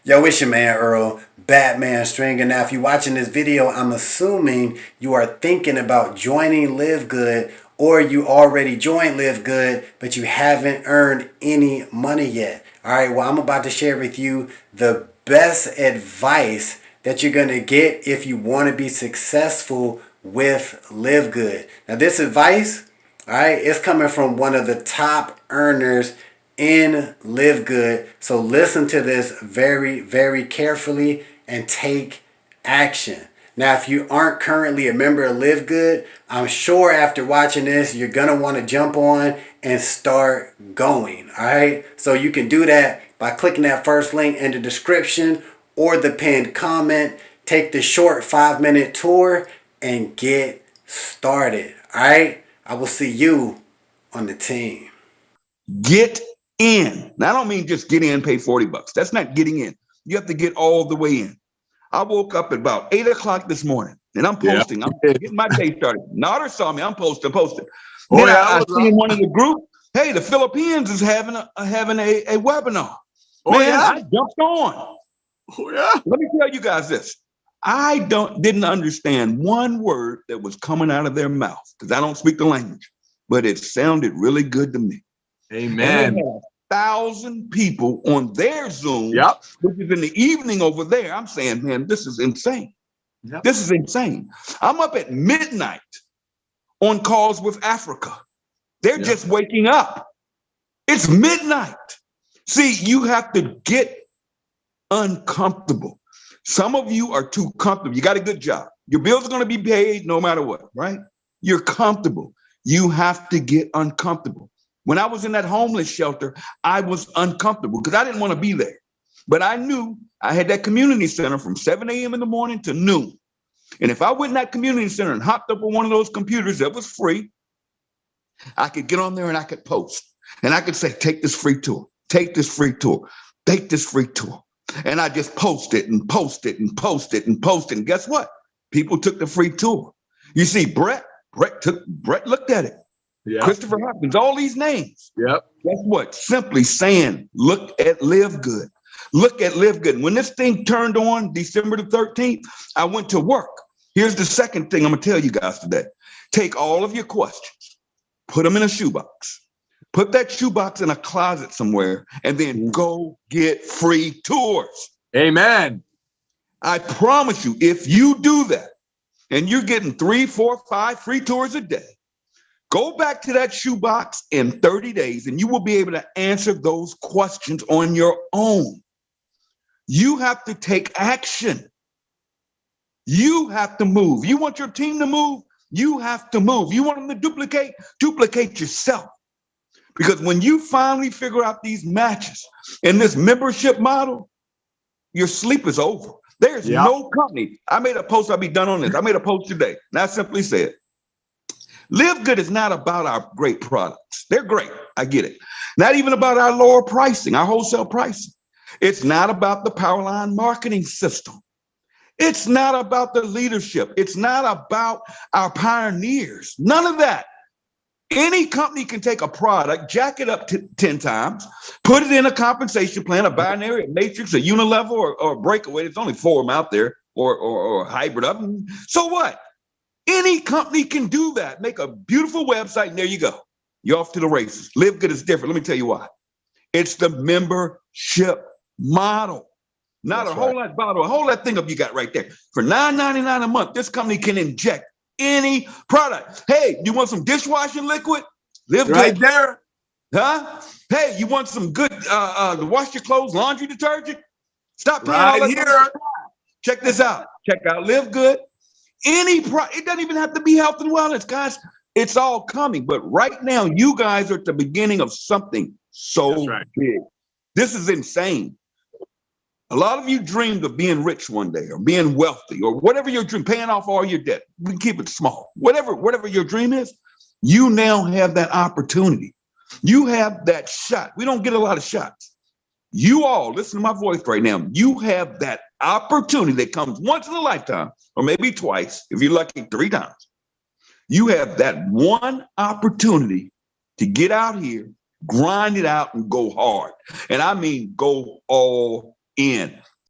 Yo, it's your man Earl, Batman Stringer. Now, if you're watching this video, I'm assuming you are thinking about joining LiveGood, or you already joined LiveGood, but you haven't earned any money yet. All right, well, I'm about to share with you the best advice that you're going to get if you want to be successful with LiveGood. Now, this advice, all right, it's coming from one of the top earners in LiveGood. So listen to this very, very carefully and take action. Now, if you aren't currently a member of LiveGood, I'm sure after watching this, you're going to want to jump on and start going. All right. So you can do that by clicking that first link in the description or the pinned comment. Take the short 5-minute tour and get started. All right. I will see you on the team. Get in. Now, I don't mean just get in, pay $40. That's not getting in. You have to get all the way in. I woke up at about 8 o'clock this morning and I'm posting. I'm getting my day started. Nader saw me. I'm posting. Then I see in one of the group, hey, the Philippines is having a webinar. I jumped on. Let me tell you guys this. I didn't understand one word that was coming out of their mouth because I don't speak the language, but it sounded really good to me. Amen. And they had 1,000 people on their Zoom, which is in the evening over there. I'm saying, man, this is insane. This is insane. I'm up at midnight on calls with Africa. They're just waking up. It's midnight. See, you have to get uncomfortable. Some of you are too comfortable. You got a good job. Your bills are going to be paid no matter what, right? You're comfortable. You have to get uncomfortable. When I was in that homeless shelter, I was uncomfortable because I didn't want to be there. But I knew I had that community center from 7 a.m. in the morning to noon. And if I went in that community center and hopped up on one of those computers that was free, I could get on there and I could post. And I could say, take this free tour, take this free tour, take this free tour. And I just posted and posted and posted and posted. And guess what? People took the free tour. You see, Brett looked at it. Christopher Hopkins, all these names. Guess what? Simply saying, look at LiveGood. Look at LiveGood. When this thing turned on December the 13th, I went to work. Here's the second thing I'm going to tell you guys today. Take all of your questions, put them in a shoebox. Put that shoebox in a closet somewhere, and then go get free tours. Amen. I promise you, if you do that, and you're getting 3, 4, 5 free tours a day, go back to that shoebox in 30 days and you will be able to answer those questions on your own. You have to take action. You have to move. You want your team to move? You have to move. You want them to duplicate yourself. Because when you finally figure out these matches and this membership model, your sleep is over. There's no company. I made a post. I'll be done on this. I made a post today. And I simply said, LiveGood is not about our great products. They're great. I get it. Not even about our lower pricing, our wholesale pricing. It's not about the Powerline marketing system. It's not about the leadership. It's not about our pioneers. None of that. Any company can take a product, jack it up to 10 times, put it in a compensation plan, a binary, a matrix, a unilevel, or a breakaway. There's only 4 of them out there, or a hybrid of them. So what? Any company can do that. Make a beautiful website, and there you go. You're off to the races. LiveGood is different. Let me tell you why. It's the membership model. Not a whole lot thing up you got right there. For $9.99 a month, this company can inject any product. Hey, you want some dishwashing liquid? LiveGood. Right there. Huh? Hey, you want some good to wash your clothes, laundry detergent? Stop paying Right all that here. Check this out. Check out LiveGood. It doesn't even have to be health and wellness, guys. It's all coming. But right now, you guys are at the beginning of something so big. This is insane. A lot of you dreamed of being rich one day or being wealthy or whatever your dream, paying off all your debt. We can keep it small. Whatever your dream is, you now have that opportunity. You have that shot. We don't get a lot of shots. You all, listen to my voice right now. You have that opportunity that comes once in a lifetime, or maybe twice, if you're lucky, 3 times. You have that one opportunity to get out here, grind it out, and go hard. And I mean, go all in.